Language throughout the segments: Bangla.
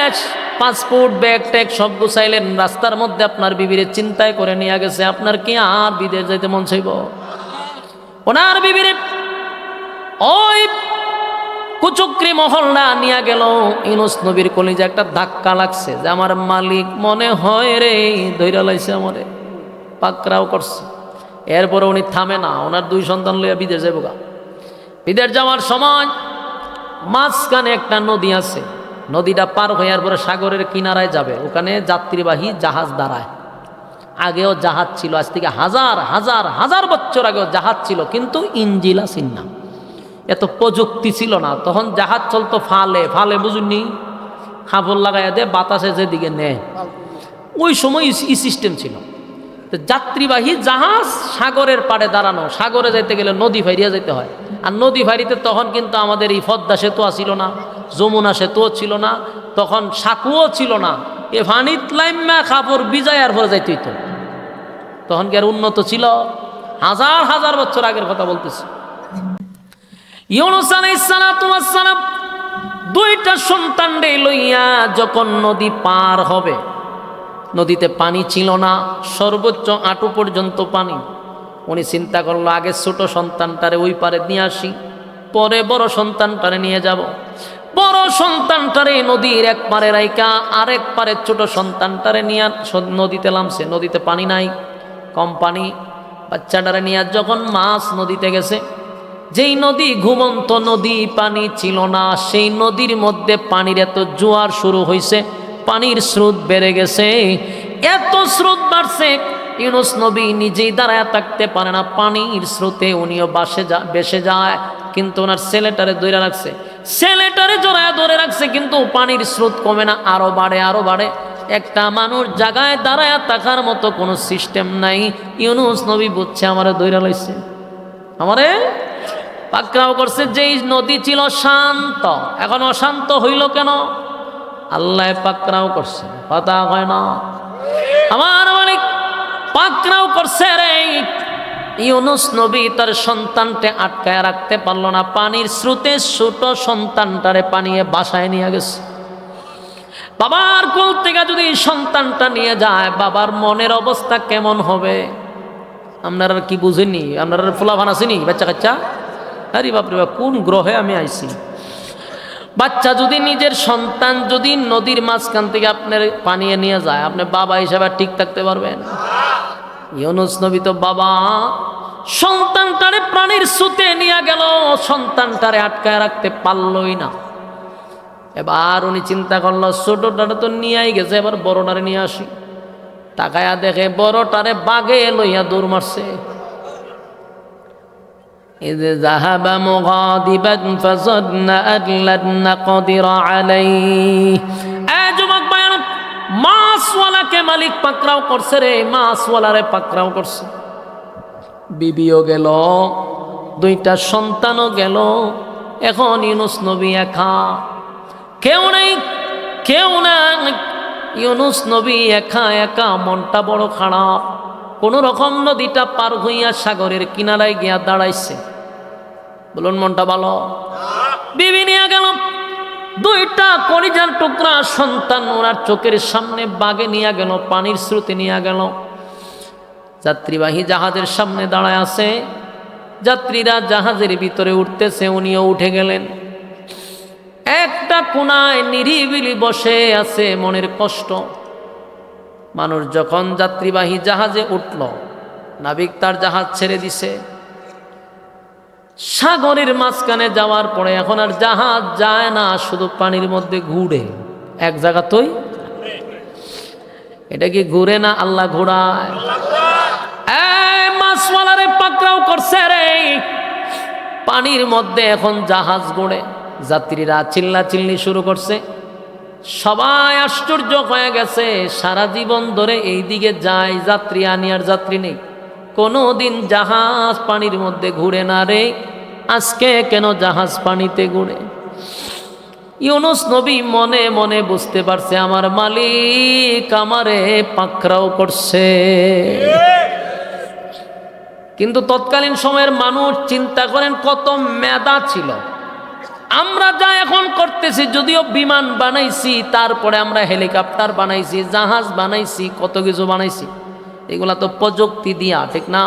শেষ, পাসপোর্ট ব্যাগ ট্যাগ সব গুছাইলেন, রাস্তার মধ্যে আপনার বিবিরে চিন্তায় করে নিয়ে গেছে। আপনার কি আর বিদেশ যাইতে মন চাইব? ওনার বিবিরে ওই কুচক্রি মহল্লা নিয়ে গেল। ইউনূস নবীর কলিজা একটা ধাক্কা লাগছে যে আমার মালিক মনে হয় রে ধইরা লাইছে, আমারে পাকড়াও করছে। এরপরে উনি থামে না, ওনার 2 সন্তান লইয়া বিদেশ যাবো গা। বিদেশ যাওয়ার সময় মাঝখানে একটা নদী আছে, নদীটা পার হইয়ার পরে সাগরের কিনারায় যাবে, ওখানে যাত্রীবাহী জাহাজ দাঁড়ায়। আগেও জাহাজ ছিল, আজ থেকে হাজার হাজার হাজার বছর আগেও জাহাজ ছিল, কিন্তু ইঞ্জিল আসিন না, এত প্রযুক্তি ছিল না। তখন জাহাজ চলতো ফালে ফালে, বুঝুননি, হাফল লাগাইয়া দে বাতাসে যেদিকে নেয়, ওই সময় ই সিস্টেম ছিল। তো যাত্রীবাহী জাহাজ সাগরের পাড়ে দাঁড়ানো, সাগরে যাইতে গেলে নদী ফাইরিয়া যেতে হয়। আর নদী ফাইরিতে তখন কিন্তু আমাদের এই পদ্মা সেতুও ছিল না, যমুনা সেতুও ছিল না, তখন সাঁকুও ছিল না। এ ফানিত লাইম্মা কাপড় বিজায়ার পরে যাইতে হইতো। তখন কি আর উন্নত ছিল? হাজার হাজার বছর আগের কথা বলতেছি। ইউনূস আলাইহিস সালাতু ওয়াস সালাম 2টা সন্তানরে লইয়া যখন নদী পার হবে, নদীতে পানি ছিল না, সর্বোচ্চ আঁটু পর্যন্ত পানি। উনি চিন্তা করলো আগে ছোট সন্তানটারে ওই পারে নিয়ে আসি, পরে বড় সন্তানটারে নিয়ে যাব। বড় সন্তানটারে নদীর এক পারে রাইকা আরেক পারে ছোট সন্তানটারে নিয়ে নদীতে নামছে। নদীতে পানি নাই, কম পানি। বাচ্চাটারে নিয়ে যখন মাছ নদীতে গেছে, যেই নদী ঘুমন্ত নদী, পানি ছিল না, সেই নদীর মধ্যে পানির এত জোয়ার শুরু হয়েছে, পানির স্রোত বেড়ে গেছে। এত স্রোত বাড়ছে, ইউনূস নবী নিজেই দাঁড়ায় থাকতে পারে না, পানির স্রোতে উনিও ভেসে যায়। কিন্তু ওনার ছেলেটারে ধরে রাখছে, ছেলেটারে জড়ায় ধরে রাখছে, কিন্তু পানির স্রোত কমে না, আরো বাড়ে আরো বাড়ে। একটা মানুষ জায়গায় দাঁড়ায় থাকার মতো কোনো সিস্টেম নাই। ইউনূস নবী বুঝছে আমারে ধরে লাইছে, আমারে পাকড়াও করছে। যেই নদী ছিল শান্ত, এখন অশান্ত হইল কেন? আল্লাহ পাকড়াও করছে, কথা হয় না। আমার মালিক পাকড়াও করছে রে। ইউনূস নবী তার সন্তানকে আটকায় রাখতে পারল না, পানির স্রোতে ছোট সন্তানটারে পানিয়ে বাসায় নিয়ে গেছে। বাবার কোল থেকে যদি সন্তানটা নিয়ে যায়, বাবার মনের অবস্থা কেমন হবে? আপনারা কি বুঝেননি? আপনারা ফুলাভান আসেনি বাচ্চা কাচ্চা? আরে বাপরে বাপ, কোন গ্রহে আমি আইছি? বাচ্চা যদি, নিজের সন্তান যদি নদীর মাঝখান থেকে আপনার পানিয়ে নিয়ে যায়, আপনি বাবা হিসাবে ঠিক থাকতে পারবেন? ইউনূস নবী তো বাবা, সন্তানটারে প্রাণীর স্রোতে নিয়ে গেল, সন্তানটারে আটকায় রাখতে পারলই না। এবার উনি চিন্তা করলো ছোটটারে তো নিয়েই গেছে, এবার বড়টারে নিয়ে আসি। তাকায়া দেখে বড়টারে বাগে লইয়া দৌড় মারছে। إذ ذهب مغاضبا فظن أن لن نقدر عليه। যুবক ভাইরা, মাছওয়ালাকে মালিক পাকড়াও করছে রে, মাছওয়ালারে পাকড়াও করছে। বিবিও গেল, 2টা সন্তানও গেল। এখন ইউনূস নবী একা, কেউ নেই, কেউ নাই। ইউনূস নবী একা একা, মনটা বড় খারাপ। কোন রকম নদীটা পার হইয়া সাগরের কিনারায় গিয়া দাঁড়াইছে। বলুন মনটা ভালো? বিবি নিয়ে গেল 2টা কলিজার টুকরা সন্তান, ওনার চোখের সামনে বাগে নিয়ে গেল, পানির স্রোতে নিয়ে গেল। যাত্রীবাহী জাহাজের সামনে দাঁড়ায় আছে, যাত্রীরা জাহাজের ভিতরে উঠতেছে, উনিও উঠে গেলেন। একটা কোনায় নিরিবিলি বসে আছে, মনের কষ্ট। মানুষ যখন যাত্রীবাহী জাহাজে উঠল, নাবিক তার জাহাজ ছেড়ে দিছে। সাগরের মাঝখানে যাওয়ার পরে এখন আর জাহাজ যায় না, শুধু পানির মধ্যে ঘুরে এক জায়গাতেই। এটা কি ঘুরে না আল্লাহ ঘোরায়? মাছওয়ালারে পাকড়াও করছে রে। পানির মধ্যে এখন জাহাজ ঘোরে, যাত্রীরা চিল্লাচিল্লি শুরু করছে। সবাই আশ্চর্য হয়ে গেছে, সারা জীবন ধরে এই দিকে যায় যাত্রী, আনি আর যাত্রী নেই। কোনোদিন জাহাজ পানির মধ্যে ঘুরে না রে, আজকে কেন জাহাজ পানিতে ঘুরে? ইউনূস নবী মনে মনে বুঝতে পারছে আমার মালিক আমারে পাকড়াও করছে। কিন্তু তৎকালীন সময়ের মানুষ চিন্তা করেন কত মেধা ছিল। আমরা যা এখন করতেছি, যদিও বিমান বানাইছি, তারপরে আমরা হেলিকপ্টার বানাইছি, জাহাজ বানাইছি, কত কিছু বানাইছি, এগুলা তো প্রযুক্তি দিয়া, ঠিক না?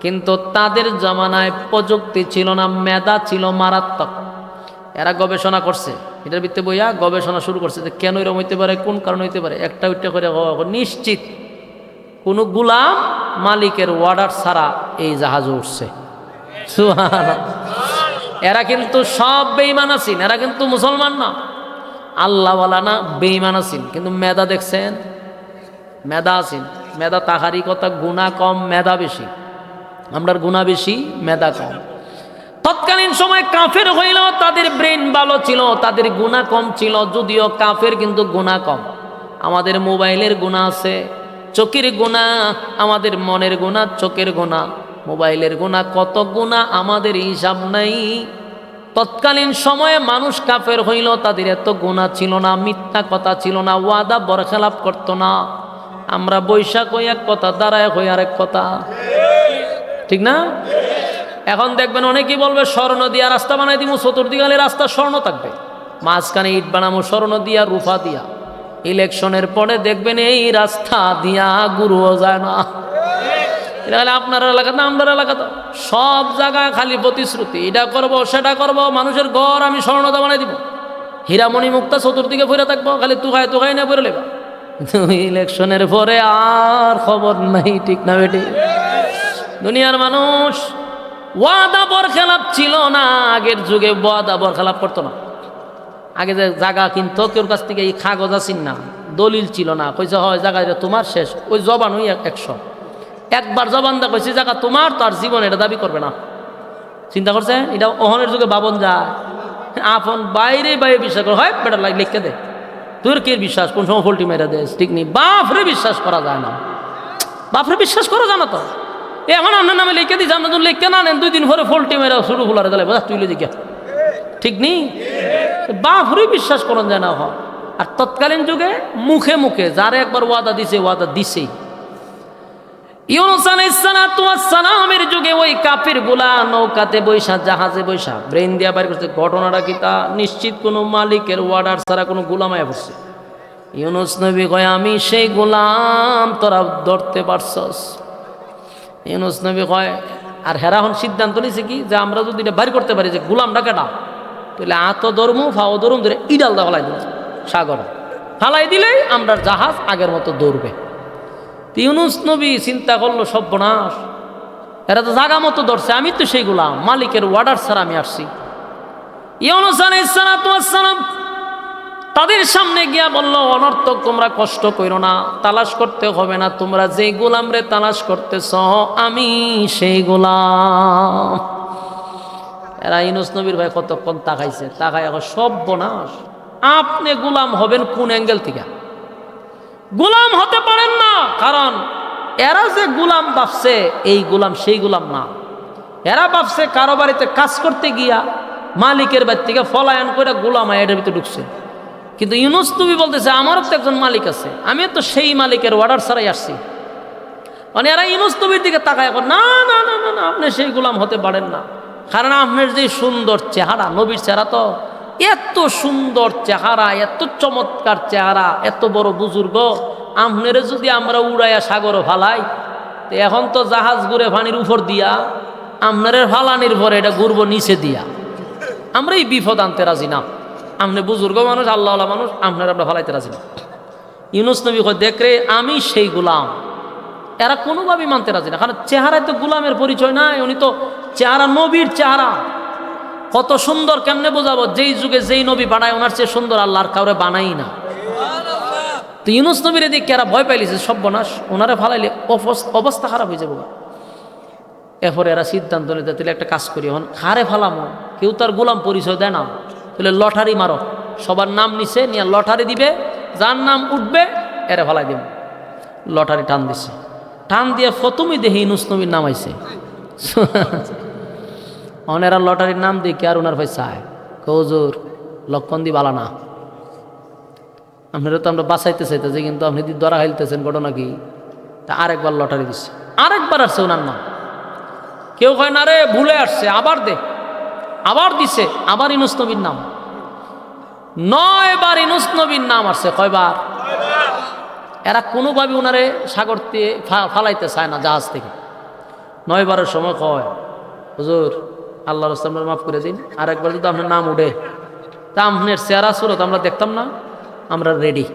কিন্তু তাদের জামানায় প্রযুক্তি ছিল না, মেধা ছিল মারাত্মক। এরা গবেষণা করছে, এটার ভিত্তিতে বইয়া গবেষণা শুরু করছে যে কেন এরকম হইতে পারে, কোন কারণ হইতে পারে। একটা উইটা করে নিশ্চিত কোন গোলাম মালিকের অর্ডার ছাড়া এই জাহাজ উঠছে। সুবহানাল্লাহ। এরা কিন্তু সব বেঈমান আছেন, এরা কিন্তু মুসলমান না, আল্লাহওয়ালা না, বেঈমান আছেন। কিন্তু মেধা দেখছেন, মেধা আছেন। মেধা তাহারি কথা, গুনাহ কম মেধা বেশি। আমরার গুনাহ বেশি, মেধা কম। তৎকালীন সময় কাফের হইলেও তাদের ব্রেন ভালো ছিল, তাদের গুনাহ কম ছিল। যদিও কাফের কিন্তু গুনাহ কম। আমাদের মোবাইলের গুনাহ আছে, চোখের গুনাহ, আমাদের মনের গুনাহ, চোখের গুনাহ, মোবাইলের গুনাহ, কত গুনাহ আমাদের হিসাব নাই। তৎকালীন সময়ে মানুষ কাফের হইল, তাদের এত গুনাহ ছিল না, মিথ্যা কথা ছিল না, ওয়াদা বরখেলাপ করত না। আমরা বৈশাখ হই এক কথা, দাঁড়ায় হই আরেক কথা, ঠিক না? এখন দেখবেন অনেকেই বলবে স্বর্ণ দিয়া রাস্তা বানাই দিব, চতুর্দিকে রাস্তা স্বর্ণ থাকবে, মাঝখানে ইট বানাবো স্বর্ণ দিয়া, রূপা দিয়া। ইলেকশনের পরে দেখবেন এই রাস্তা দিয়া গুরুও যায় না। এটা হলে আপনার এলাকাতে, আমরা এলাকাতে সব জায়গায় খালি প্রতিশ্রুতি, এটা করব সেটা করব, মানুষের ঘর আমি স্বর্ণদা বানাই দিব, হীরামণি মুক্তা চতুর্দিকে ফিরে থাকবো, খালি তুকাই না পড়ে লেবা। ইলেকশনের পরে আর খবর নাই, ঠিক না বেটি? দুনিয়ার মানুষ ওয়াদা বরখেলাপ ছিল না, আগের যুগে ওয়াদা বরখেলাপ করতো না। আগে যে জায়গা কিনতো কেউ কাছ থেকে এই কাগজ আসিন না, দলিল ছিল না, কইছে হয় জায়গা এটা তোমার, শেষ। ওই জবান ওই 100, একবার জবান দা কইছে জায়গা তোমার, তার জীবন এটা দাবি করবে না। চিন্তা করছে? এটা ওহনের যুগে বাবন যায়, আপন বাইরে বাইরে বিশ্বাস করে, হয় বেটা লিখতে দে, তোর কে বিশ্বাস, কোন সময় ফল্টি মেরে দেশ, ঠিক নেই। বাপরে বিশ্বাস করা যায় না, বাপরে বিশ্বাস করা যায় না। তো এখন আপনার নামে লিখে দিচ্ছে, আপনার লিখতে না নেন, 2 দিন পরে ফল্টি মেরে শুরু ফুলারে গেলে তুই লিখে, ঠিক নেই? বাপরে বিশ্বাস করা যায় না। হয় আর তৎকালীন যুগে মুখে মুখে যারা একবার ওয়াদা দিছে, ওয়াদা দিছেই। ইউনূস আলাইহিস সালাতু ওয়াস সালামের যুগে ওই কাফির গুলা নৌকাতে বৈশা, জাহাজে বৈশা ব্রেন দিয়া বাইর করছে। ঘটনাটা কি তা নিশ্চিত কোনো মালিকের অর্ডার ছাড়া কোনো গোলামায় পড়ছে। ইউনূস নবী কয় আমি সেই গোলাম, তোরা ধরতে পারছস? ইউনূস নবী কয়, আর হেরা এখন সিদ্ধান্ত নিছে কি যে আমরা যদি এটা বাইর করতে পারি যে গোলামটা কেটা, তাহলে আতো ধরমু ফাও ধরুম ধরে ইডাল দা ফেলাই দিল সাগরে, ফালাই দিলেই আমরা জাহাজ আগের মতো দৌড়বে। ইউনূস নবী চিন্তা করলো সর্বনাশ, এরা তো জাগা মতো ধরছে, আমি তো সেই গোলাম, মালিকের অর্ডার ছাড়া আমি আসছি। ইউনূস আলাইহিস সালাতু ওয়াস সালাম তাদের সামনে গিয়া বলল, অনর্থক তোমরা কষ্ট করো না, তালাশ করতে হবে না, তোমরা যেই গোলাম রে তালাশ করতেছ আমি সেই গোলাম। এরা ইউনূস নবীর ভাই কতক্ষণ তাকাইছে, তাকাই এখন সর্বনাশ, আপনি গোলাম হবেন কোন অ্যাঙ্গেল থেকে? গোলাম হতে পারেন না, কারণ এরা যে গোলাম ভাবছে এই গোলাম সেই গোলাম না। এরা ভাবছে কারো বাড়িতে কাজ করতে গিয়া মালিকের বাড়ি থেকে ফলায়ন করে গোলাম এটার ভিতরে ঢুকছে। কিন্তু ইউনূস নবী বলতেছে আমারও তো একজন মালিক আছে, আমি তো সেই মালিকের অর্ডার ছাড়াই আসছি। মানে এরা ইউনূস নবীর দিকে তাকায়, না না না না না, আপনি সেই গোলাম হতে পারেন না, কারণ আপনার যে সুন্দর চেহারা, নবীর চেহারা তো এত সুন্দর চেহারা, এত চমৎকার চেহারা, এত বড় বুজুর্গ, আপনারে যদি আমরা উড়াইয়া সাগর ফালাই, তো এখন তো জাহাজ ঘুরে পানির উপর দিয়া, আপনার ফালানির পরে এটা ঘুরবো নিচে দিয়া, আমরা এই বিপদ আনতে রাজি না। আপনি বুজুর্গ মানুষ, আল্লাহওয়ালা মানুষ, আপনার আমরা ফালাইতে রাজি না। ইউনূস নবী কয় দেখ রে, আমি সেই গোলাম। এরা কোনোভাবেই মানতে রাজি না, কারণ চেহারায় তো গোলামের পরিচয় নাই, উনি তো চেহারা নবীর চেহারা। কত সুন্দর কেমনে বোঝাবো, যেই যুগে যেই নবী বানায় ওনার চেয়ে সুন্দর আল্লাহর কাউরে বানাই না। তো ইউনূস নবীর এদিকে এরা ভয় পাইলিছে, সর্বনাশ, ওনারে ফালাইলে অবস্থা খারাপ হয়ে যাবো। এরপরে এরা সিদ্ধান্ত নিতে, তাহলে একটা কাজ করি, এখন কারে ফালামো, কেউ তার গোলাম পরিচয় দেয় না, তাহলে লটারি মারো, সবার নাম নিচে নিয়ে লটারি দিবে, যার নাম উঠবে এরা ফালাই দিব। লটারি টান দিছে, টান দিয়ে প্রথমেই দেখি ইউনূস নবীর নাম আইছে। অনেরা লটারির নাম দিয়ে কি আর ওনার ভাই চায়, হুজুর লক্ষণ দি বালা না, আপনারা তো আমরা বাঁচাইতে চাইতেছি, কিন্তু আপনি দি ধরা খাইতেছেন, ঘটনা কি? তা আরেকবার লটারি দিচ্ছে, আরেকবার আসছে ওনার নাম। কেউ কয় না রে ভুলে আসছে, আবার দে, আবার দিছে, আবার ইউনূস নবীর নাম। 9 বার ইউনূস নবীর নাম আসছে। কয়বার? এরা কোনোভাবে ওনারে সাগর দিয়ে ফালাইতে চায় না জাহাজ থেকে। 9 বারের সময় কয়, হুজুর আল্লাহ রাসূল মাফ করে দিন, আরেকবার যদি আপনার নাম উঠে তা আপনার চেহারা সুরত আমরা দেখতাম না, আমরা রেডি।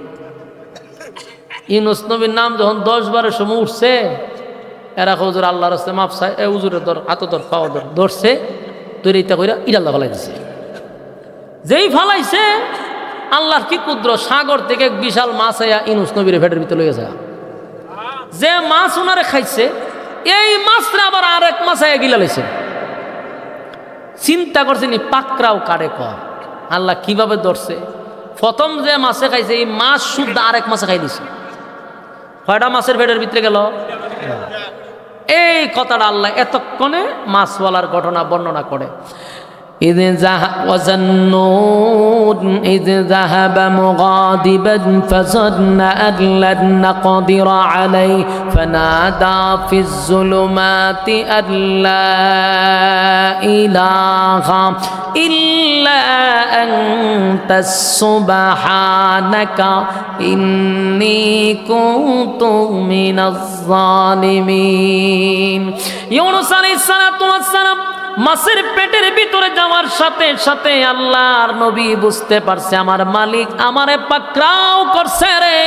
ইউনূস নবীর নাম যখন 10 বারের সময় উঠছে, এরা হুজুর আল্লাহ রাসূল মাফ চায়, এ হুজুরের ধর, হাত ধর, পাও ধর, ধরছে, তৈরিটা করে ইরাল্লাহ ফালাই দিছে। যেই ফালাইছে, আল্লাহর কি কুদ্র, সাগর থেকে এক বিশাল মাছ আয়া ইউনূস নবীর পেটের ভিতরে লয়ে গেছে। যে মাছ ওনারে খাইছে, এই মাছটা আবার আরেক মাছ আয়া গিলা লইছে। চিন্তা করছেন পাকড়াও কারে কয়, আল্লাহ কিভাবে ধরছে? প্রথম যে মাছে খাইছে, এই মাছ শুদ্ধ আরেক মাছে খাই দিছে। কয়টা মাছের পেটের ভিতরে গেল? এই কথাটা আল্লাহ এতক্ষণে মাছওয়ালার ঘটনা বর্ণনা করে। إذ ذهب مغاضبا فظن أن لن نقدر عليه فنادى في الظلمات أن لا إله إلا أنت سبحانك إني كنت من الظالمين। ইউনূস আলাইহিস সালাতু ওয়াস সালাম মাছের পেটের ভিতরে যাওয়ার সাথে সাথে আল্লাহর নবী বুঝতে পারছে, আমার মালিক আমারে পাকড়াও করছে রে,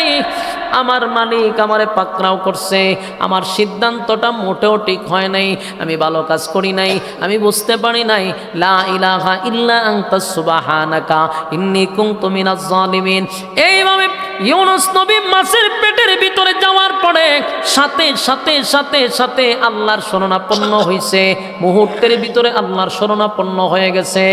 আমার মালিক আমারে পাকড়াও করছে। আমার সিদ্ধান্তটা মোটেও ঠিক হয় নাই, আমি ভালো কাজ করি নাই, আমি বুঝতে পারি নাই। লা ইলাহা ইল্লা আনতা সুবহানাকা ইন্নী কুনতু মিনাজ জালিমিন। এইভাবে ইউনূস নবী মাছের পেটের ভিতরে যাওয়ার পরে সাথে সাথে সাথে সাথে আল্লাহর শরণাপন্ন হয়েছে। মুহূর্তের ভিতরে আল্লাহর শরণাপন্ন হয়ে গেছে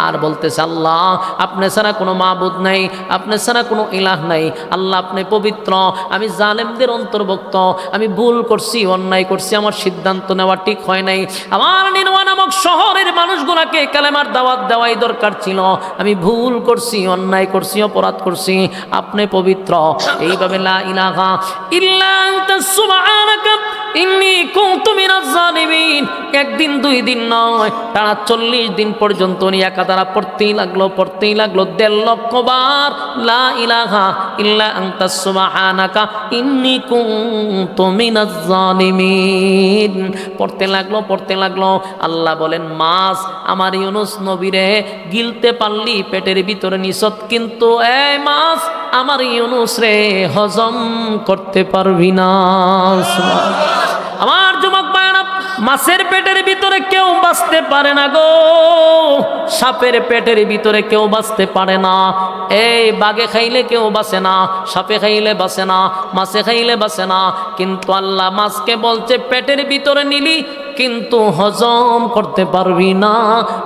আর বলতেছে, আল্লাহ আপনি ছাড়া কোনো মাবুদ নাই, আপনি ছাড়া কোনো ইলাহ নাই, আল্লাহ আপনি পবিত্র, আমি জালেমদের অন্তর্ভুক্ত, আমি ভুল করছি, অন্যায় করছি, আমার সিদ্ধান্ত নেওয়া ঠিক হয় নাই, আমার নিনওয়া নামক শহরের মানুষগুলোকে কালেমার দাওয়াত দেওয়াই দরকার ছিল, আমি ভুল করছি, অন্যায় করছি, অপরাধ করছি, আপনি পবিত্র। এইভাবে লা ইলাহা ইল্লা আনতা সুবহানাকা ইন্নী কুনতু মিনাজ জালিমিন একদিন 2 দিন নয়, টানা 40 দিন পর্যন্ত উনি একাধারা পড়তেই লাগলো 1.5 লক্ষ বার লা ইলাহা ইল্লা আনতা সুবহানাকা ইন্নী কুনতু মিনাজ জালিমিন পড়তে লাগলো। আল্লাহ বলেন, মাছ আমার ইউনূস নবীরে গিলতে পারলি পেটের ভিতরে নিছত, কিন্তু এই মাছ আমার ইউনূস রে হজম করতে পারবি না। আমার যুবক ভাইরা, মাছের পেটের ভিতরে কেউ বাঁচতে পারে না গো, সাপের পেটের ভিতরে কেউ বাঁচতে পারে না। এই বাঘে খাইলে কেউ বাঁচে না, সাপে খাইলে বাঁচে না, মাছে খাইলে বাঁচে না, কিন্তু আল্লাহ মাছকে বলছে পেটের ভিতরে নিলি কিন্তু হজম করতে পারবি না,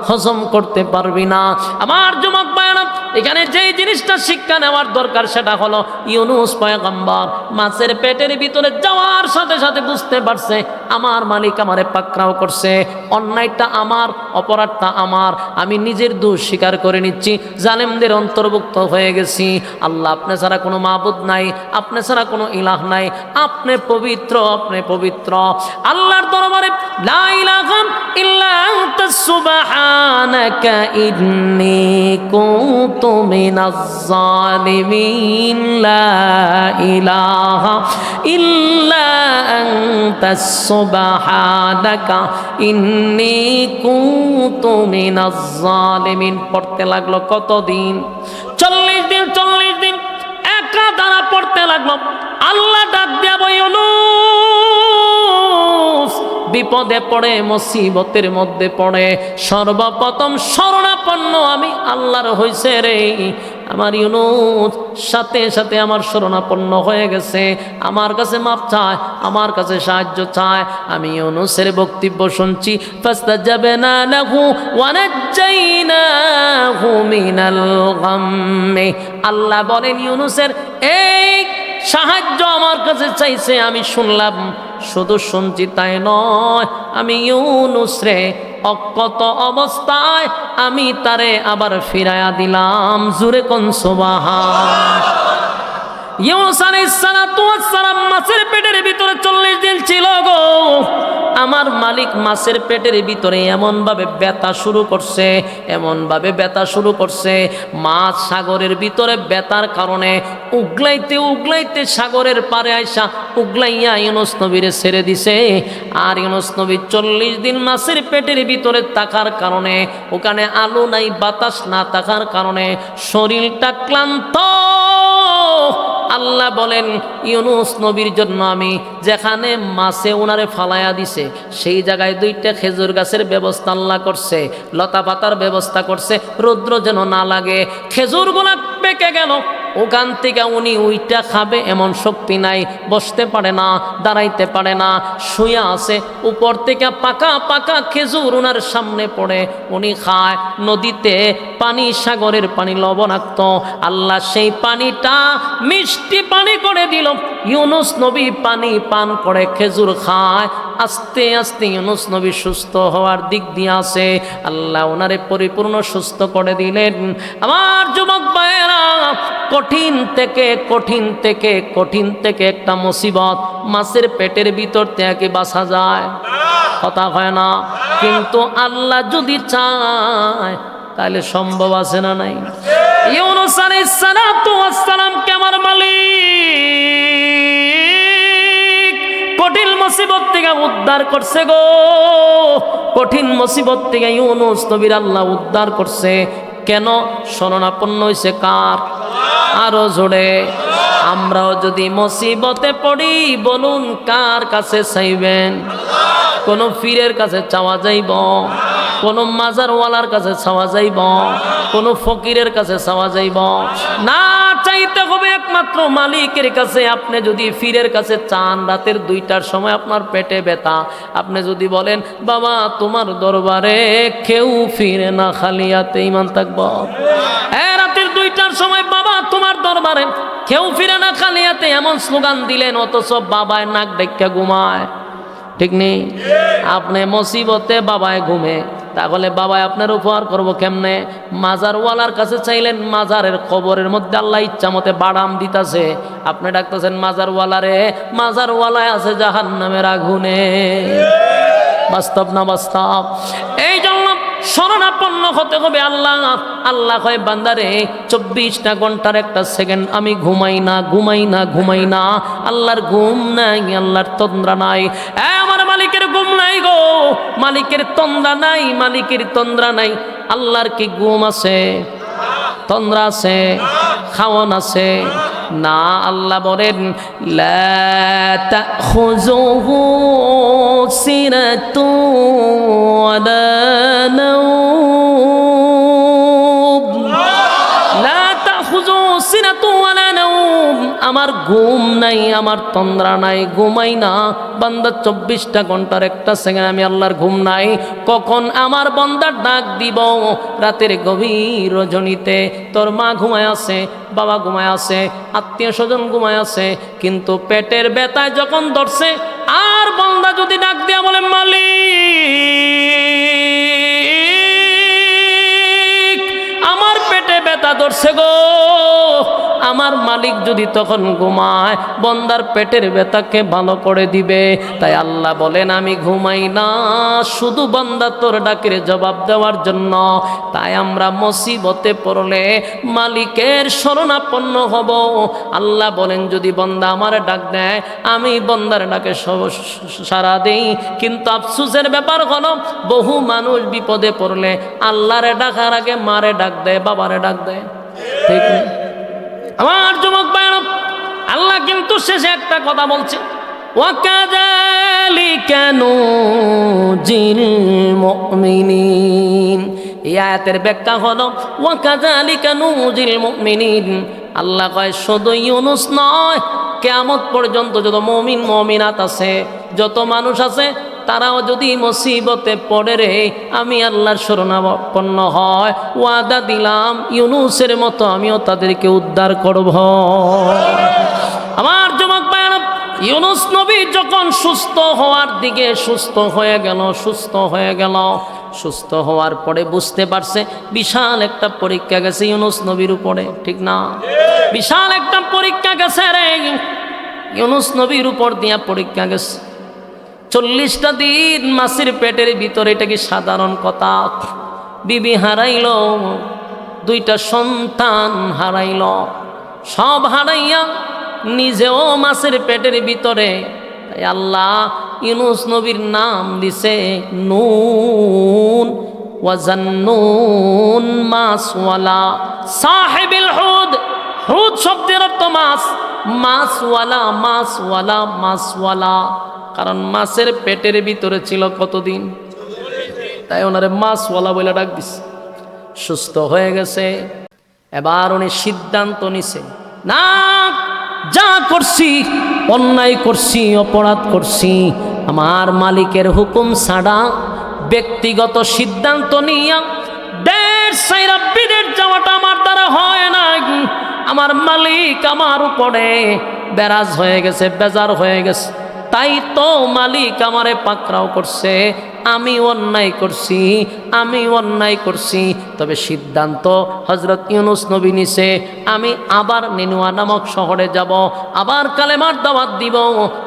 হজম করতে পারবি না। আমার যুবক ভাইরা, এখানে যেই জিনিসটা শিক্ষা নেওয়ার দরকার সেটা হলো, ইউনূস পয়গম্বর মাছের পেটের ভিতরে যাওয়ার সাথে সাথে বুঝতে পারছে আমার মালিক আমারে পাকড়াও করছে, অন্যায়টা আমার, অপরাধটা আমার, আমি নিজের দোষ স্বীকার করে নিচ্ছি, জালেমদের অন্তর্ভুক্ত হয়ে গেছি। আল্লাহ আপনি ছাড়া কোনো মাবুদ নাই, আপনি ছাড়া কোনো ইলাহ নাই, আপনি পবিত্র, আপনি পবিত্র। আল্লাহর দরবারে লা ইলাহা ইল্লা আনতা সুবহানাকা ইন্নী কুনতু মিনাজ জালিমিন লা ইলাহা ইল্লা আনতা সুবহানাকা ইন্নী কুনতু মিনাজ জালিমিন পড়তে লাগলো কতদিন? 40 দিন একাধারা পড়তে লাগলো। আল্লাহ ডাক দিয়া বলল, বিপদে পড়ে, মুসিবতের মধ্যে পড়ে সর্বপ্রথম শরণাপন্ন আমি আল্লাহর হইছে রে। আমার ইউনূস সাথে সাথে আমার শরণাপন্ন হয়ে গেছে, আমার কাছে মাপ চায়, আমার কাছে সাহায্য চায়। আমি ইউনূসের বক্তব্য শুনছি। ফাস্তাজাবনা লাহু ওয়া নাজ্জাইনাহু মিনাল গাম্মি। আল্লাহ বলেন, ইউনূসের এই সাহায্য আমার কাছে চাইছে, আমি শুনলাম, শুধু শুনছি তাই নয়, আমি ইউনূস রে অক্ষত অবস্থায় আমি তারে আবার ফিরাইয়া দিলাম। জোরে কোন সুবহান। ইউনূস আলাইহিস সালাতু ওয়াস সালাম মাছের পেটের ভিতরে 40 দিন ছিল গো। আমার মালিক মাছের পেটের ভিতরে এমনভাবে ব্যথা শুরু করছে, এমনভাবে ব্যথা শুরু করছে, মাছ সাগরের ভিতরে ব্যথার কারণে উগলাইতে উগলাইতে সাগরের পারে আইসা উগলাইয়া ইউনূস নবীরে ছেড়ে দিছে। আর ইউনূস নবী 40 দিন মাছের পেটের ভিতরে থাকার কারণে, ওখানে আলো নাই বাতাস না থাকার কারণে শরীরটা ক্লান্ত। আল্লাহ বলেন ইউনূস নবীর জন্য আমি যেখানে মাছে ওনারে ফালাইয়া দিছে সেই জায়গায় 2টা খেজুর গাছের ব্যবস্থা আল্লাহ করছে, লতা পাতার ব্যবস্থা করছে, রৌদ্র যেন না লাগে। খেজুরগুলা পেকে গেল, ওখান থেকে উনি ওইটা খাবে এমন শক্তি নাই, বসতে পারে না, দাঁড়াইতে পারে না, শুয়ে আছে। উপর থেকে পাকা পাকা খেজুর ওনার সামনে পড়ে, উনি খায়। নদীতে পানি, সাগরের পানি লবণাক্ত, আল্লাহ সেই পানিটা মিষ্টি পানি করে দিল। ইউনূস নবী পানি পান করে খেজুর খায়। আস্তে আস্তে ইউনূস নবী সুস্থ হওয়ার দিক দিয়ে আছে, আল্লাহ ওনারে পরিপূর্ণ সুস্থ করে দিলেন। আমার যুবক ভাইয়েরা, কঠিন থেকে একটা মুসিবত মাছের পেটের ভিতর থেকে বাঁচা যায়, কথা হয় না। কিন্তু আল্লাহ যদি চায় তাহলে সম্ভব আছে না নাই? ইউনূস আলাইহিস সালাতু ওয়াস সালামকে আমার মালিক কঠিন মুসিবত থেকে উদ্ধার করছে গো। কঠিন মুসিবত থেকে ইউনূস নবীর আল্লাহ উদ্ধার করছে। কেন? শরণাপন্ন হইছে কার? আরো জোরে। আমরাও যদি মুসিবতে পড়ি, বলুন কার কাছে চাইবেন? কোন পীরের কাছে চাওয়া যাইব? কোন মাজারওয়ালার কাছে চাওয়া যাইব? কোন ফকিরের কাছে চাওয়া যাইব না? চাইতে হবে একমাত্র মালিকের কাছে। আপনি যদি পীরের কাছে চান, রাতের 2টার সময় আপনার পেটে ব্যথা, আপনি যদি বলেন বাবা তোমার দরবারে কেউ ফিরে না, খালি হাতে ঈমান থাকব। রাতের 2টার সময় বাবা তোমার দরবারে কেউ ফিরে না, খালি হাতে, এমন স্লোগান দিলেন, অথচ বাবায় নাক ডাইক্কা ঘুমায়, ঠিক নেই? আপনি মুসিবতে বাবায় ঘুমে, তাহলে বাবায় আপনার উপহার করবো কেমনে? মাজারওয়ালার কাছে চাইলেন, মাজারের কবরের মধ্যে আল্লাহ ইচ্ছা মতে বাড়াম দিতাছে, আপনি ডাকতেছেন মাজারওয়ালারে, মাজারওয়ালায় আছে জাহান্নামের আগুনে। বাস্তব না বাস্তব? এই জন্য শরণাপন্ন হতে হবে আল্লাহ। আল্লাহ কয় বান্দারে 24টা ঘন্টার একটা সেকেন্ড আমি ঘুমাই না। আল্লাহর ঘুম নাই, আল্লাহর তন্দ্রা নাই। আমার মালিকের ঘুম নাই গো, মালিকের তন্দ্রা নাই। আল্লাহর কি ঘুম আছে? তন্দ্রা আছে? খাওয়ান আছে? না। আল্লাহ বলেন লা তাখুযুহু সিনাতুন ওয়ালা নাওম, লা তাখুযুহু সিনাতুন ওয়ালা নাওম। আমার ঘুম নাই, আমার তন্দ্রা নাই, ঘুমাই না। বান্দা 24টা ঘন্টার একটা সেকেন্ড আমি আল্লাহর ঘুম নাই। কখন আমার বান্দার ডাক দিব? রাতের গভীর রজনীতে। তোর মা ঘুমায় আছে, বাবা ঘুমায় আছে, আত্মীয় স্বজন ঘুমায় আছে, কিন্তু পেটের ব্যথায় যখন ধরছে, আর বান্দা যদি ডাক দিয়া বলে মালিক আমার পেটে ব্যথা ধরছে গো, আমার মালিক যদি তখন ঘুমায়, বান্দার পেটের ব্যথাকে ভালো করে দিবে। তাই আল্লাহ বলেন আমি ঘুমাই না, শুধু বান্দা তোর ডাকের জবাব দেওয়ার জন্য। তাই আমরা মুসিবতে পড়লে মালিকের শরণাপন্ন হব। আল্লাহ বলেন যদি বান্দা আমার ডাক দেয়, আমি বান্দার ডাকে সাড়া দেই। কিন্তু আফসোসের ব্যাপার হলো, বহু মানুষ বিপদে পড়লে আল্লাহরে ডাকার আগে মারে ডাক দেয়, বাবারে ডাক দেয়, ঠিক না? আমার যুবক ভাইরা, আল্লাহ কিন্তু শেষে একটা কথা বলছে, ওয়াকাযালিকা নুজিল মুমিনিন। এই আয়াতের ব্যাখ্যা হলো ওয়াকাযালিকা নুজিল মুমিনিন। আল্লাহ কয় শুধু ইউনূস নয়, কিয়ামত পর্যন্ত যত মুমিন মুমিনাত আছে, যত মানুষ আছে, তারাও যদি মুসিবতে পড়ে রে, আমি আল্লাহর শরণাপন্ন হয়, ওয়াদা দিলাম ইউনূসের মতো আমিও তাদেরকে উদ্ধার করব। আমার যুবক ভাইরা, ইউনূস নবী যখন সুস্থ হওয়ার দিকে সুস্থ হয়ে গেল, সুস্থ হওয়ার পরে বুঝতে পারছে বিশাল একটা পরীক্ষা গেছে ইউনুস নবীর উপরে, ঠিক না? বিশাল একটা পরীক্ষা গেছে রে, ইউনুস নবীর উপর দিয়া পরীক্ষা গেছে। 40টা দিন মাছের পেটের ভিতরে, এটা কি সাধারণ কথা? বিবি হারাইল, 2টা সন্তান হারাইল, সব হারাইয়া নিজেও মাছের পেটের ভিতরে। তাই আল্লাহ ইউনুস নবীর নাম দিছে নুন ওয়াজান্নুন মাছওয়ালা সাহেবিল হুদ। হুদ শব্দের অর্থ মাছ, মাছওয়ালা, মাছওয়ালা, মাছওয়ালা। কারণ মাছের পেটের ভিতরে ছিল কতদিন, তাই ওনারে মাছওয়ালা বলে ডাক দিছে। সুস্থ হয়ে গেছে, এবার উনি সিদ্ধান্ত নিছে, না যা করছি অন্যায় করছি, অপরাধ করছি, আমার মালিকের হুকুম ছাড়া ব্যক্তিগত সিদ্ধান্ত নিয়া দেশ সাইরা বিদেশ যাওয়াটা আমার দ্বারা হয় না। আমার মালিক আমার উপরে বেরাজ হয়ে গেছে, বেজার হয়ে গেছে, তাই তো মালিক আমারে পাকড়াও করছে। আমি অন্যায় করছি, আমি অন্যায় করছি। তবে সিদ্ধান্ত হযরত ইউনুস নবী নিছে, আমি আবার নিনুয়া নামক শহরে যাব, আবার কালেমার দাওয়াত দিব।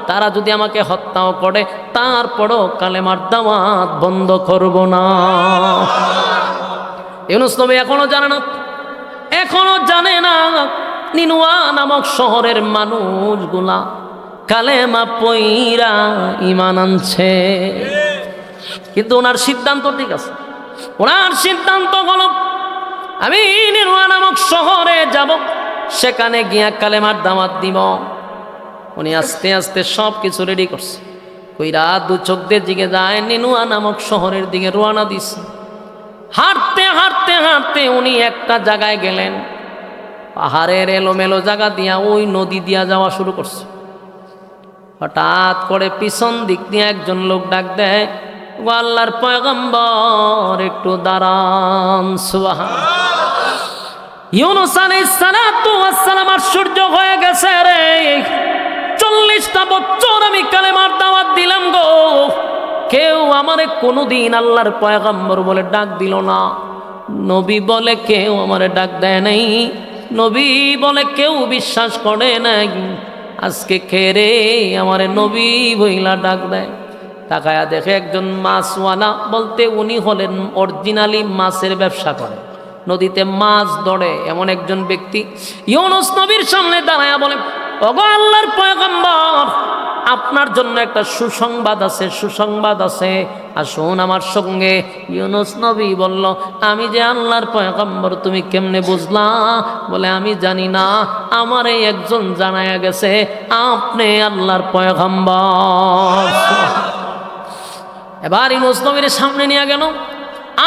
তারা যদি আমাকে হত্যাও করে, তারপরও কালেমার দাওয়াত বন্ধ করব না। ইউনুস নবী এখনো জানে না, এখনো জানে না নিনুয়া নামক শহরের মানুষগুলা কালেমা পইরা ঈমান আনছে। কিন্তু ওনার সিদ্ধান্ত ঠিক আছে, ওনার সিদ্ধান্ত হলো আমি নিনুয়া নামক শহরে যাব, সেখানে গিয়া কালেমার দাওয়াত দিব। উনি আস্তে আস্তে সব কিছু রেডি করছে, কইরা 2 চোখ দিয়ে দিকে যায়, নিনুয়া নামক শহরের দিকে রওনা দিছে। হাঁটতে হাঁটতে হাঁটতে উনি একটা জায়গায় গেলেন, পাহাড়ের এলোমেলো জায়গা দিয়া ওই নদী দিয়া যাওয়া শুরু করছে। হঠাৎ করে পিছন দিক দিয়ে একজন লোক ডাক দেয়, ও আল্লাহর পয়গম্বর একটু দাঁড়ান। সুবহানাল্লাহ। ইউনুস আলাইহিস সালাতু ওয়াস সালাম আশ্চর্য হয়ে গেছে, রে 40টা বছর আমি কালেমার দাওয়াত দিলাম গো, কেউ আমারে কোনোদিন আল্লাহর পয়গম্বর বলে ডাক দিল না, নবী বলে কেউ আমারে ডাক দেয় নাই, নবী বলে কেউ বিশ্বাস করে নাই। আজকে খেরে আমারে নবী বইলা ডাক দেয়। তাকায়া দেখে একজন মাছওয়ালা, বলতে উনি হলেন অরিজিনালি মাছের ব্যবসা করে, নদীতে মাছ ধরে এমন একজন ব্যক্তি। ইউনুস নবীর সামনে দাঁড়ায়া বলে, ওগো আল্লাহর পয়গম্বর, আপনার জন্য একটা সুসংবাদ আছে, সুসংবাদ আছে, আসুন আমার সঙ্গে। ইউনুস নবী বলল, আমি যে আল্লাহর পয়গম্বর তুমি কেমনে বুঝলা? বলে আমি জানি না, আমারে একজন জানায়া গেছে আপনি আল্লাহর পয়গম্বর। এবার ইউনুস নবীর সামনে নিয়ে গেল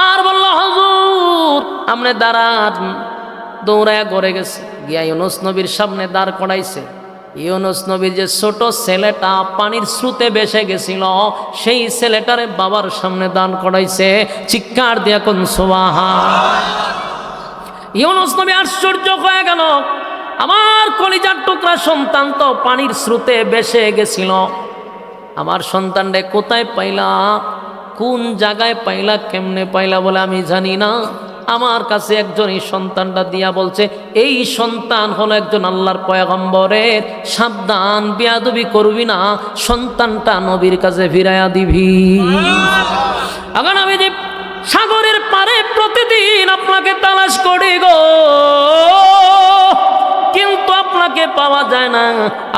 আর বলল, হুজুর আপনি দাঁড়ান। দৌড়ায়া ঘরে গেছে, গিয়া ইউনুস নবীর সামনে দাঁড় করাইছে। ইউনুস নবীর যে ছোট ছেলেটা পানির স্রোতে ভেসে গেছিল, সেই ছেলেটারে বাবার সামনে দাঁড় করাইছে। চিৎকার দিয়া কোন সুবহানাল্লাহ। ইউনুস নবী আশ্চর্য হয়ে গেল, আমার কলিজার টুকরা সন্তান তো পানির স্রোতে ভেসে গেছিল, আমার সন্তানরে কোথায় পাইলা, কোন জায়গায় পাইলা, কেমনে পাইলা? বলে আমি জানি না, আমার কাছে একজন এই সন্তানটা দিয়া বলছে এই সন্তান হলো একজন আল্লাহর পয়গম্বরের, সাবধান বেয়াদবি করবি না, সন্তানটা নবীর কাছে ফিরাইয়া দিবি। এখন আমি যে সাগরের পারে প্রতিদিন আপনাকে তালাশ করি গো, কিন্তু আপনাকে পাওয়া যায় না,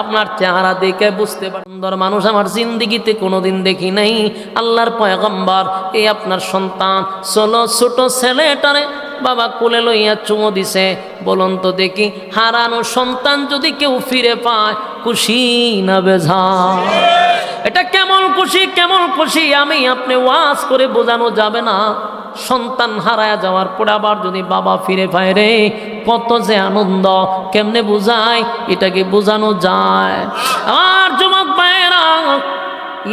আপনার চেহারা দেখে বুঝতে পারেন সুন্দর মানুষ আমার জিন্দিগিতে কোনোদিন দেখি নাই। আল্লাহর পয়গম্বর এই আপনার সন্তান, চলো ছোট ছেলেটারে বাবা কোলে লইয়া চুমো দিছে। বলুন তো দেখি, হারানো সন্তান যদি কেউ ফিরে পায়, খুশি না বেজার? এটা কেমন খুশি, কেমন খুশি আমি আপনি ওয়াজ করে বোঝানো যাবে না। সন্তান হারায়া যাওয়ার পর আবার যদি বাবা ফিরে পায়, রে কত যে আনন্দ, কেমনে বুঝায়, এটাকে বোঝানো যায়? আমার যুবক ভাইয়েরা,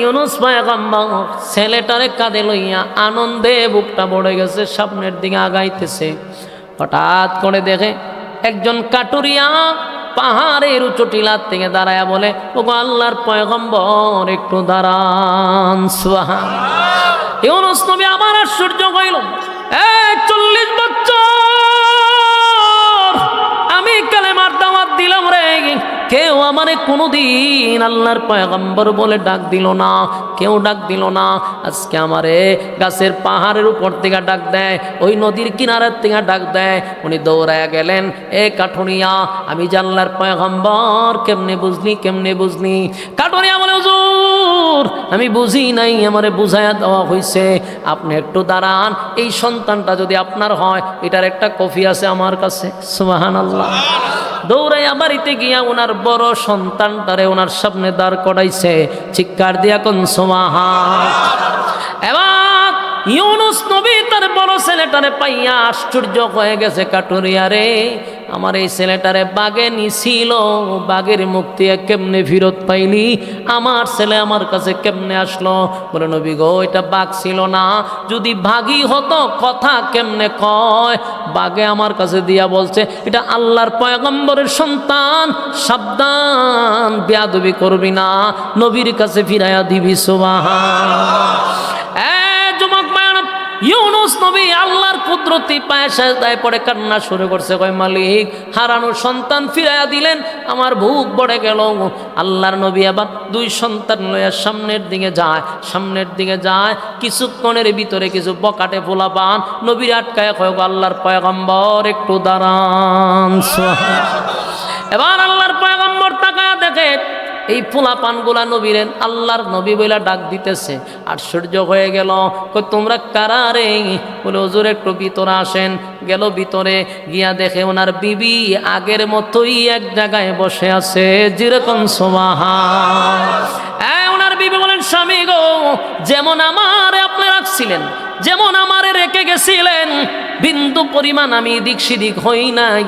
ইউনুস পয়গম্বর ছেলেটারে কাঁধে লইয়া আনন্দে বুকটা ভরে গেছে, সামনের দিকে আগাইতেছে। হঠাৎ করে দেখে একজন কাটুরিয়া পাহাড়ের উঁচু টিলার থেকে দাঁড়ায়া বলে, ওগো আল্লাহর পয়গম্বর একটু দাঁড়ান। সুবহানাল্লাহ। ইউনুস নবী আমার আশ্চর্য হইল, 40 বছর আমি কালেমার দাওয়াত দিলাম রে, কেউ আমারে কোনোদিন আল্লাহর পয়গম্বর বলে ডাক দিল না, কেউ ডাক দিল না। আজকে আমারে গাছের পাহাড়ের উপর থেকে ডাক দেয়, ওই নদীর কিনারের থেকে ডাক দেয়। উনি দৌড়ায় গেলেন, কাঠুরিয়া আমি যে আল্লাহর পয়গম্বর, কেমনে বুঝলি কেমনে বুঝলি? কাঠুরিয়া বলে, হুজুর আমি বুঝি নাই, আমারে বুঝাইয়া দেওয়া হয়েছে। আপনি একটু দাঁড়ান, এই সন্তানটা যদি আপনার হয়, এটার একটা কফি আছে আমার কাছে। সুবহানাল্লাহ। দৌড়াইয়া বাড়িতে গিয়া ওনার বড় সন্তানটারে ওনার সামনে দাঁড় করাইছে, চিৎকার দিয়া কোন সুবহান। এবার ইউনুস নবী তার বড় ছেলেটারে পাইয়া আশ্চর্য হয়ে গেছে, কাটুরিয়া রে আমার এই ছেলেটারে বাগে নিছিল, বাগের মুক্তি কেমনে ফিরত পাইলি? আমার ছেলে আমার কাছে কেমনে আসলো? বলে নবী গো, এটা বাঘ ছিল না, যদি ভাগই হতো কথা কেমনে কয়? বাগে আমার কাছে দিয়া বলছে এটা আল্লাহর পয়গম্বরের সন্তান, সাবধান বেয়াদবি করবি না, নবীর কাছে ফিরাইয়া দিবি। সুবহান। যুবক মায়েরা, ইউনুস নবী আল্লাহর কুদরতি পায়ে সেজদায় পড়ে কান্না শুরু করছে, কয় মালিক হারানো সন্তান ফিরাইয়া দিলেন, আমার বুক বড়ে গেল। আল্লাহর নবী আবার 2 সন্তান লইয়া সামনের দিকে যায়, কিছুক্ষণের ভিতরে কিছু বকাটে পোলাপান নবীর আটকায় কয়, আল্লাহর পয়গম্বর একটু দাঁড়ান। এবার আল্লাহর পয়গম্বর তাকায়া দেখে এই পোলাপানগুলা নবীরেন আল্লাহর নবী বইলা ডাক দিতেছে। আশ্চর্য হয়ে গেল, কই তোমরা কারা রে? বলে হুজুর একটু ভিতরে আসেন। গেল ভিতরে, গিয়া দেখে ওনার বিবি আগের মতোই এক জায়গায় বসে আছে, যেরকম সুবহান। ওনার বিবি বলেন, স্বামী গো, যেমন আমারে আপনি রাখছিলেন, যেমন আমারে রেখে গেছিলেন, বিন্দু পরিমাণ আমি দিক সিদিক হই নাই।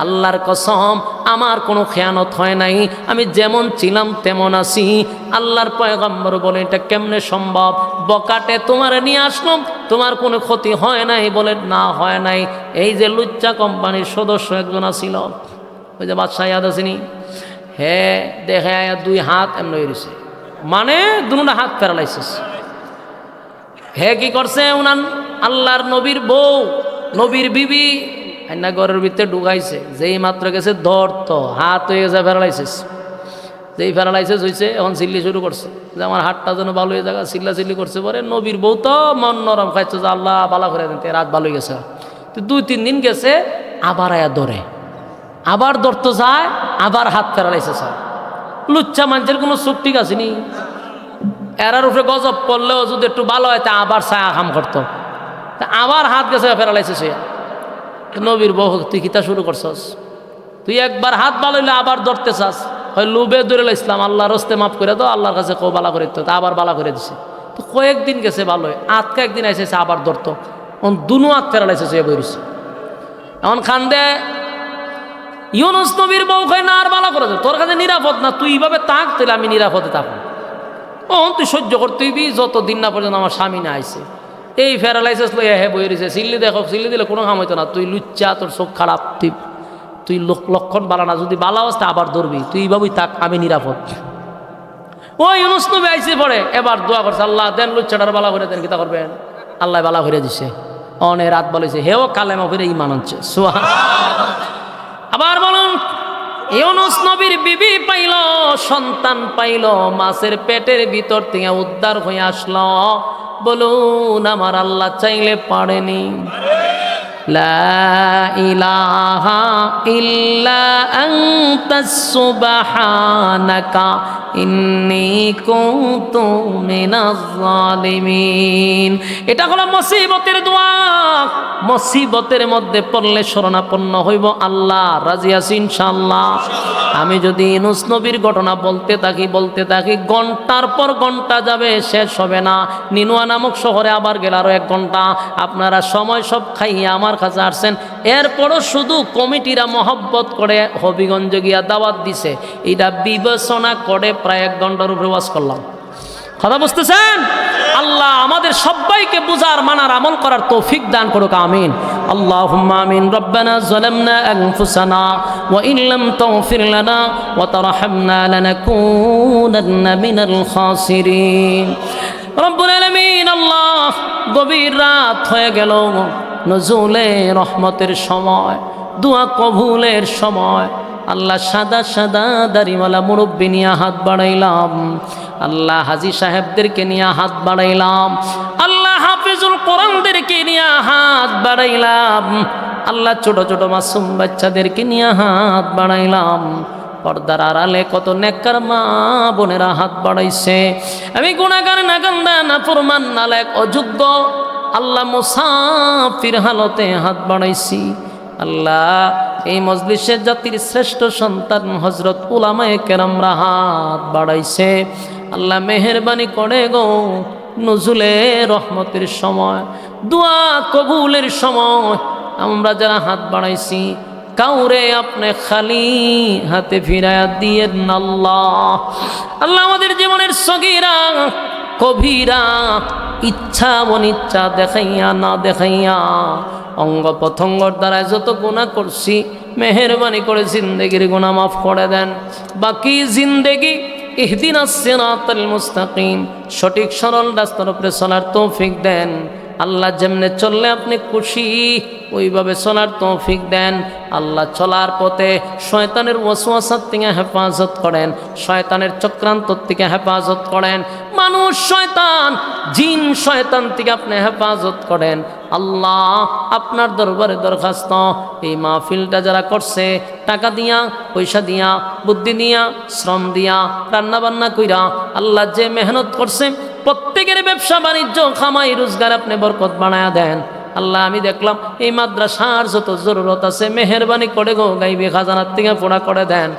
আল্লাহর কসম আমার কোনো খেয়ানত হয় নাই, আমি যেমন ছিলাম তেমন আছি। আল্লাহর পয়গম্বর বলে এটা কেমনে সম্ভব? বকাটে তোমার নিয়ে আসলাম, তোমার কোনো ক্ষতি হয় নাই? বলে না হয় নাই। এই যে লুচ্চা কোম্পানির সদস্য একজন আছিল, ওই যে বাদশাহ ইয়াদ আসেনি, দেখে 2 হাত এমন হয়েছে, মানে 2টা হাত প্যারালাইসিস। কি করছে? উনান আল্লাহর নবীর বউ, নবীর বিবি আইনা ঘরের ভিতরে ঢুকাইছে, যেই মাত্র গেছে ধরত, হাত হয়ে গেছে প্যারালাইসিস। যেই প্যারালাইসিস হয়েছে, এখন চিল্লি শুরু করছে যে আমার হাতটা যেন ভালো হয়ে যাবে, চিল্লি করছে। পরে নবীর বউ তো মন নরম, খাইছে যে আল্লাহ বালা করে দেন, রাত ভালো হয়ে গেছে। তো 2-3 দিন গেছে, আবার আয়া ধরে, আবার ধরতে যায়, আবার হাত প্যারালাইসিস হয়। লুচ্চা মানুষের কোনো চোখ ঠিক আছে নি? এরার উপরে গজব পড়লেও যদি একটু ভালো হয়, তা আবার ছায়া খাম করতো, তা আবার হাত গেছে প্যারালাইসিস হয়ে। নবীর বউ, তুই কিতা শুরু করছস? তুই একবার হাত ভালো হইলে আবার ধরতে চাস, হয় লুবে ধরে ইসলাম, আল্লাহর হস্তে মাফ করে দাও, আল্লাহর কাছে কো বালা করে দিত, তা আবার বালা করে দিছে। তো কয়েকদিন গেছে ভালো হয়, আজকে একদিন আইসেছে আবার ধরতো, এখন 2 হাত প্যারালাইসিস হয়ে বইছে। এখন খান্দে ইউনুস নবীর বউ কয় না আর বালা করে দে, তোর কাছে নিরাপদ না, তুই এইভাবে তাক, তাহলে আমি নিরাপদে থাকবো। তুই সহ্য কর, তুই যতদিন না পর্যন্ত আমার স্বামী না আইসে। এই প্যারালাইসিস লইয়া বই রয়েছে, চিল্লি দেখো, চিল্লি দিলে কোনো কাম হইতো না। তুই লুচ্চা, তোর চোখ খারাপ, তুই লক্ষণ বালা না, যদি বালা অবস্থা আবার ধরবি, তুই এইভাবেই তাক, আমি নিরাপদ। ওই ইউনুস নবী আইসে পড়ে, এবার দোয়া করছে, আল্লাহ দেন লুচ্চাটার বালা করে দেন, কিতা করবেন? আল্লাহ বালা করে দিছে, অনেক রাত বলেছে, হেও কালেমা ফিরে ইমান আনছে। আবার বলুন, ইউনুস নবীর বিবি পাইল, সন্তান পাইল, মাছের পেটের ভিতর থেকে উদ্ধার হয়ে আসলো। বলুন আমার আল্লাহ চাইলে পারেনি? লা ইলাহা ইল্লা আনতা সুবহানাকা ইন্নী কুনতু মিনাজ জালিমিন। এটা হলো মুসিবতের দোয়া। মুসিবতের মধ্যে পড়লে শরণাপন্ন হইব আল্লাহ। রাজি আছি ইনশাআল্লাহ? আমি যদি ইউনুস নবীর ঘটনা বলতে থাকি ঘন্টার পর ঘন্টা যাবে, শেষ হবে না। নিনুয়া নামক শহরে আবার গেল আরো 1 ঘন্টা। আপনারা সময় সব খাইয়া আমার কাছে আসছেন, এরপরও শুধু কমিটিরা মহব্বত করে হবিগঞ্জ গিয়া দাওয়াত দিছে, এটা বিবেচনা করে প্রায় 1 ঘন্টার উপরে ওয়াজ করলাম। কথা বুঝতেছেন? আল্লাহ আমাদের সবাইকে বুঝার, মানার, আমল করার তৌফিক দান করুক, আমিন। আল্লাহুম্মা আমিন। রব্বানা যালামনা আনফুসানা ওয়া ইন লাম তাগফির লানা ওয়া তারহামনা লানাকুনান্না মিনাল খাসিরিন। রব্বুল আলামিন আল্লাহ গভীর রাত হয়ে গেল, নজুলে রহমতের সময়, দোয়া কবুলের সময়। আল্লাহ সাদা সাদা দাড়িওয়ালা মুরব্বী নিয়ে হাত বাড়াইলাম, আল্লাহ হাজী সাহেবদেরকে নিয়ে হাত বাড়াইলাম, আল্লাহ হাফিজুল কোরআনদেরকে নিয়ে হাত বাড়াইলাম, আল্লাহ ছোট ছোট মাসুম বাচ্চাদেরকে নিয়ে হাত বাড়াইলাম। পর্দার আড়ালে কত নেককার মা বোনেরা হাত বাড়াইছে। আমি গুনাহগার নাগান্দা নাফরমান নালায়েক অযোগ্য আল্লাহ মুসাফির হালতে হাত বাড়াইছি। আল্লাহ এই মজলিসের জাতির শ্রেষ্ঠ সন্তান হযরত উলামায়ে কেরামরা হাত বাড়াইছে। আল্লাহ মেহেরবানি করে গো, নজুলে রহমতের সময়, দোয়া কবুলের সময় আমরা যারা হাত বাড়াইছি, কাউরে আপনি খালি হাতে ফিরায়া দিয়েন না আল্লাহ। আল্লাহ আমাদের জীবনের সগীরা কবিরা ইচ্ছা অনিচ্ছা দেখাইয়া না দেখাইয়া অঙ্গ প্রত্যঙ্গর দ্বারা যত গুনাহ করছি, মেহেরবানি করে জিন্দেগির গুনাহ মাফ করে দেন। বাকি জিন্দেগি ইহদিনাস সিরাতাল মুস্তাকিম, সঠিক সরল রাস্তার উপরে চলার তৌফিক দেন। আল্লাহ যেমনে চললে আপনি খুশি ওইভাবে চলার তৌফিক দেন। আল্লাহ চলার পথে শয়তানের ওয়াসওয়াসার থেকে হেফাজত করেন, শয়তানের চক্রান্ত থেকে হেফাজত করেন, মানুষ শয়তান জিন শয়তান থেকে আপনি হেফাজত করেন। আল্লাহ আপনার দরবারে দরখাস্ত, এই মাহফিলটা যারা করছে টাকা দিয়া, পয়সা দিয়া, বুদ্ধি দিয়া, শ্রম দিয়া, রান্না বান্না কইরা, আল্লাহ যে মেহনত করছে প্রত্যেকের ব্যবসা বাণিজ্য খামাই রোজগার আপনি বরকত বানায়া দেন। আল্লাহ আমি দেখলাম এই মাদ্রাসার যত জরুরত আছে মেহেরবানি করে গো গাইবে খাজানার থেকে পুরা করে দেন।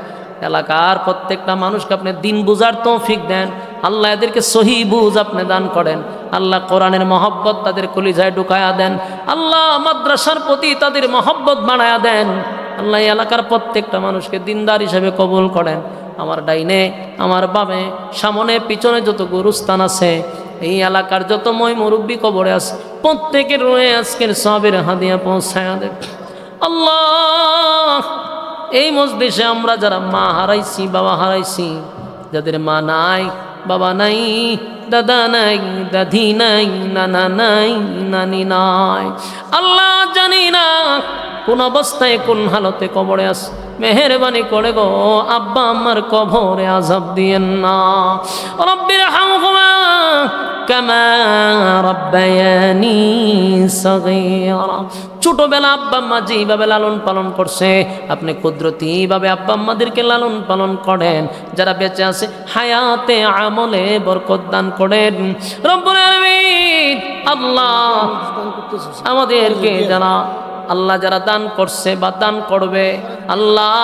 এলাকার প্রত্যেকটা মানুষকে আপনি দিন বুঝার তৌফিক দেন। আল্লাহ এদেরকে সহি বুঝ আপনি দান করেন। আল্লাহ কোরআনের মহব্বত তাদের কলিজায় ঢুকায়া দেন। আল্লাহ মাদ্রাসার প্রতি তাদের মহব্বত বানায়া দেন। আল্লাহ এলাকার প্রত্যেকটা মানুষকে দিনদার হিসেবে কবুল করেন। আমার ডাইনে, আমার বামে, সামনে পিছনে যত গুরুস্থান আছে, এই এলাকার যত মই মুরব্বী কবরে আছে, প্রত্যেকের রয়ে আজকের সবের হাদিয়া পৌঁছায়া দেব। আল্লাহ এই মজলিসে আমরা যারা মা হারাইছি, বাবা হারাইছি, যাদের মা নাই, বাবা নাই, দাদা নাই, দাদি নাই, নানা নাই, নানি নাই, আল্লাহ জানি না কোন অবস্থায় কোন হালতে কবরে আছে, মেহেরবানি করে গো আব্বা আমার কবরে আযাব দিয়েন না। রব্বির হামহুমা কামা রাব্বায়ানি সগীরা। ছোটবেলা আব্বা আম্মা যেভাবে লালন পালন করছে, আপনি কুদরতিভাবে আব্বা আম্মাদেরকে লালন পালন করেন। যারা বেঁচে আছে হায়াতে আমলে বরকত দান করেন রব্বুল আলামিন। আল্লাহ আমাদেরকে যারা আল্লাহ যারা দান করছে বা দান করবে, আল্লাহ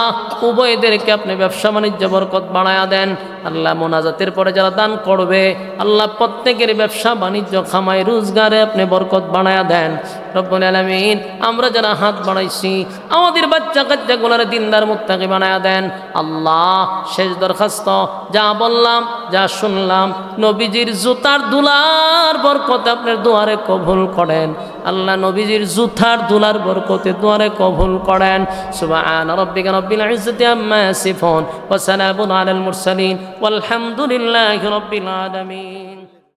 উভয়দেরকে আপনি ব্যবসা বাণিজ্য বরকত বাড়ায়া দেন। আল্লাহ মোনাজাতের পরে যারা দান করবে, আল্লাহ প্রত্যেকের ব্যবসা বাণিজ্য খামাই রোজগারে আপনি বরকত বাড়ায়া দেন রব্বুল আলামিন। আমরা যারা হাত বাড়াইছি, আমাদের বাচ্চা কাচ্চাগুলোর দিনদার মুত্তাকি বানায়া দেন। আল্লাহ শেষ দরখাস্ত, যা বললাম যা শুনলাম, নবীজির জুতার দুলার বরকতে আপনার দুয়ারে কবুল করেন। আল্লাহ নবীজির জুতার দুলার বরকতে দুয়ারে কবুল করেন। সুবহান রাব্বিকা রাব্বিল ইজ্জাতি আম্মা ইয়াসিফুন ওয়া সালামুন আলাল মুরসালিন ওয়ালহামদুলিল্লাহি রাব্বিল আলামিন।